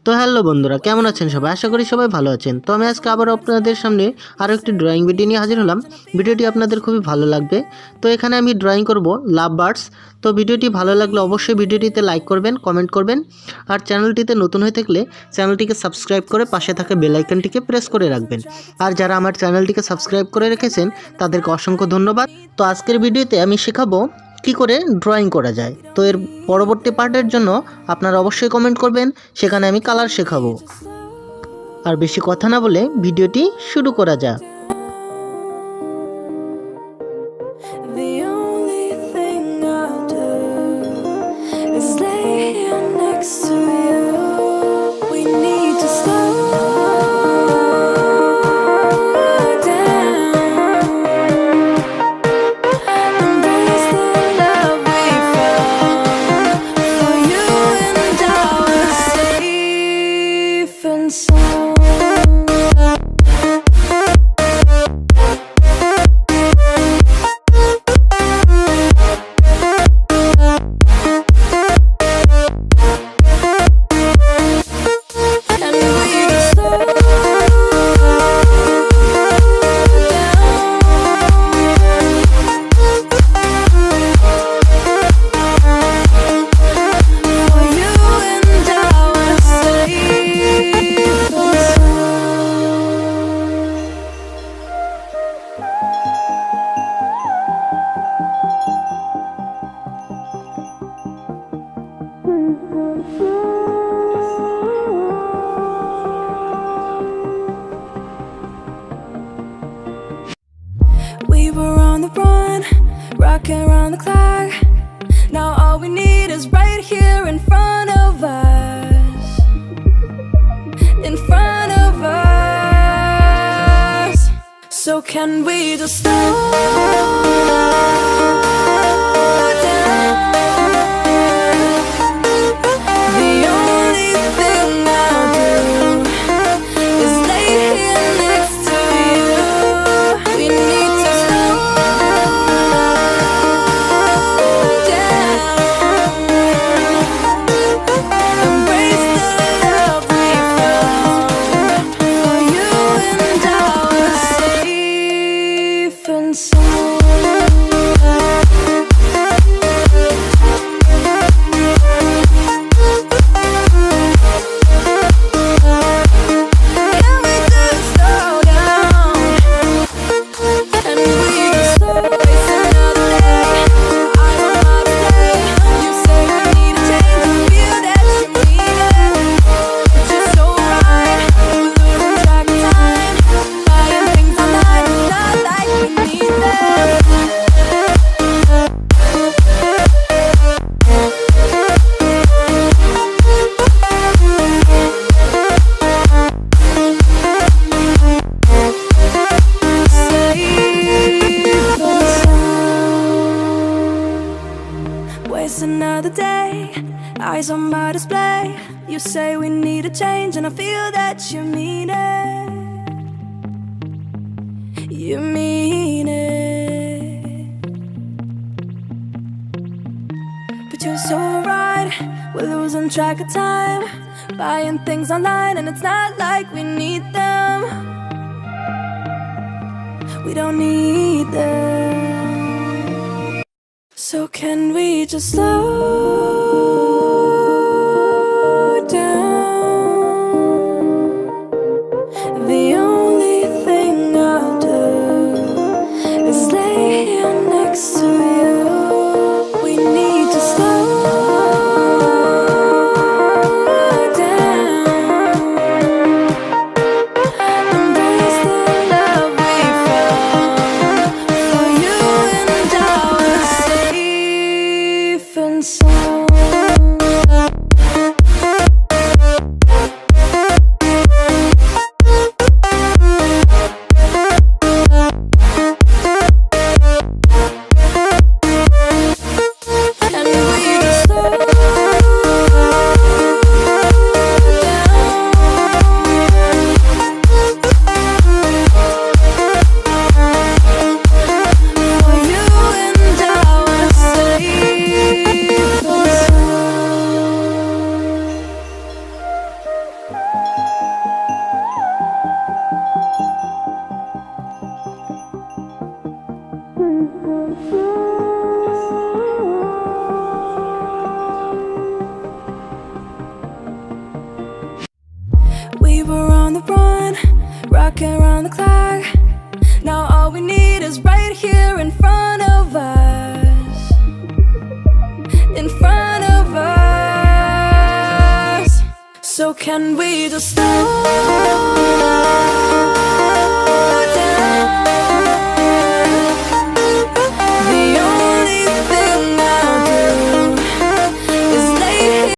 তো হ্যালো বন্ধুরা, কেমন আছেন সবাই? আশা করি সবাই ভালো আছেন। তো আমি আজকে আবার আপনাদের সামনে আরও একটি ড্রয়িং ভিডিও নিয়ে হাজির হলাম। ভিডিওটি আপনাদের খুবই ভালো লাগবে। তো এখানে আমি ড্রয়িং করব লাভ বার্ডস। তো ভিডিওটি ভালো লাগলে অবশ্যই ভিডিওটিতে লাইক করবেন, কমেন্ট করবেন, আর চ্যানেলটিতে নতুন হয়ে থাকলে চ্যানেলটিকে সাবস্ক্রাইব করে পাশে থাকা বেল আইকনটিকে প্রেস করে রাখবেন। আর যারা আমার চ্যানেলটিকে সাবস্ক্রাইব করে রেখেছেন তাদেরকে অসংখ্য ধন্যবাদ। তো আজকের ভিডিওতে আমি শেখাবো কী করে ড্রয়িং করা যায়। তো এর পরবর্তী পার্টের জন্য আপনারা অবশ্যই কমেন্ট করবেন, সেখানে আমি কালার শেখাবো। আর বেশি কথা না বলে ভিডিওটি শুরু করা যাক। We were on the run, rocking around the clock. Now all we need is right here in front of us. In front of us. So can we just slow down? The only thing I'll do is lay here next to you. We need to slow down. Embrace the love we found. For you and I are safe and sound. Can we just slow down? And we just waste another day. I don't know how to play. You say we need a change. I feel that you mean it. It's just so right. We're losing track of time. Buying things online. It's not like we need them. Safe and sound. Waste another day, eyes on my display. You say we need a change, and I feel that you mean it. You mean it. But you're so right, we're losing track of time. Buying things online, and it's not like we need them. We don't need them. So can we just slow down? The only thing I'll do is lay here next to you. We need to slow down. Embrace the love we found. For you and I are safe and sound. working around the clock. Now all we need is right here in front of us. In front of us. So can we just slow